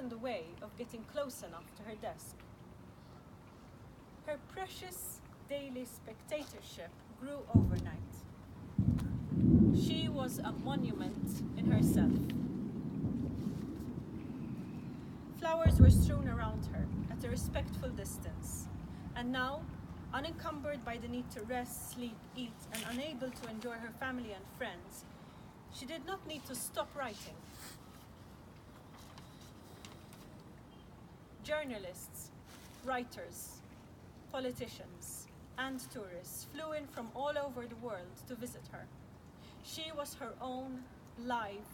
found a way of getting close enough to her desk. Her precious daily spectatorship grew overnight. She was a monument in herself. Flowers were strewn around her at a respectful distance, and now, unencumbered by the need to rest, sleep, eat, and unable to enjoy her family and friends, she did not need to stop writing. Journalists, writers, politicians, and tourists flew in from all over the world to visit her. She was her own live,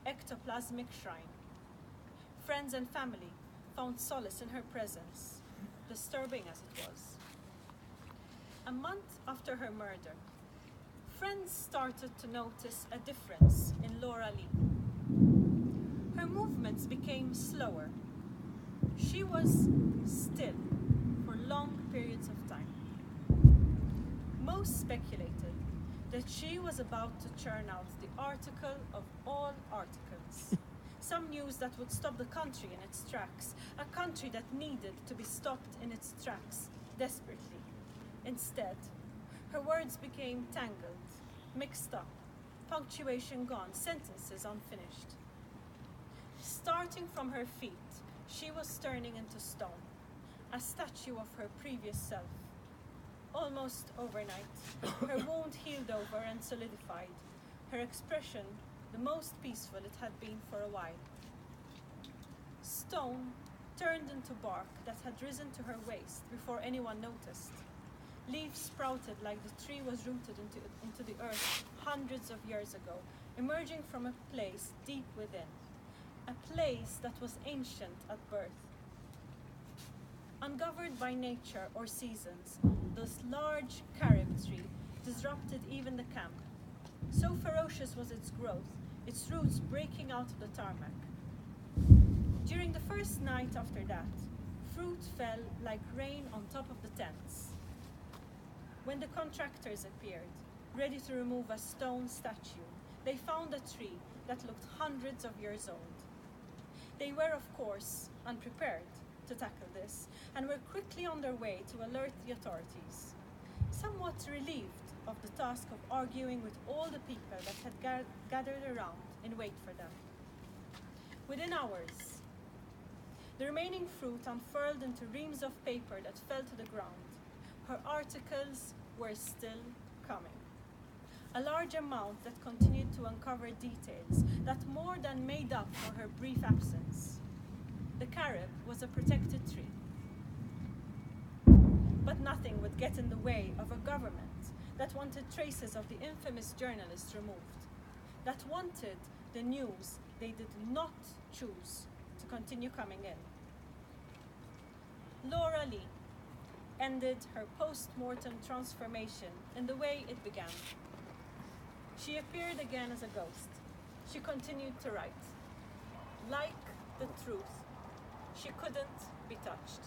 ectoplasmic shrine. Friends and family found solace in her presence, disturbing as it was. A month after her murder, friends started to notice a difference in Laura Lee. Her movements became slower. She was still for long periods of time. Most speculated that she was about to churn out the article of all articles. Some news that would stop the country in its tracks, a country that needed to be stopped in its tracks desperately. Instead, her words became tangled, mixed up, punctuation gone, sentences unfinished. Starting from her feet, she was turning into stone, a statue of her previous self. Almost overnight, her wound healed over and solidified, her expression the most peaceful it had been for a while. Stone turned into bark that had risen to her waist before anyone noticed. Leaves sprouted like the tree was rooted into the earth hundreds of years ago, emerging from a place deep within, a place that was ancient at birth. Ungoverned by nature or seasons, this large carob tree disrupted even the camp. So ferocious was its growth, its roots breaking out of the tarmac. During the first night after that, fruit fell like rain on top of the tents. When the contractors appeared, ready to remove a stone statue, they found a tree that looked hundreds of years old. They were, of course, unprepared to tackle this, and were quickly on their way to alert the authorities, somewhat relieved of the task of arguing with all the people that had gathered around in wait for them. Within hours, the remaining fruit unfurled into reams of paper that fell to the ground. Her articles were still coming. A large amount that continued to uncover details that more than made up for her brief absence. The carob was a protected tree. But nothing would get in the way of a government that wanted traces of the infamous journalist removed, that wanted the news they did not choose to continue coming in. Laura Lee ended her post-mortem transformation in the way it began. She appeared again as a ghost. She continued to write. Like the truth, she couldn't be touched.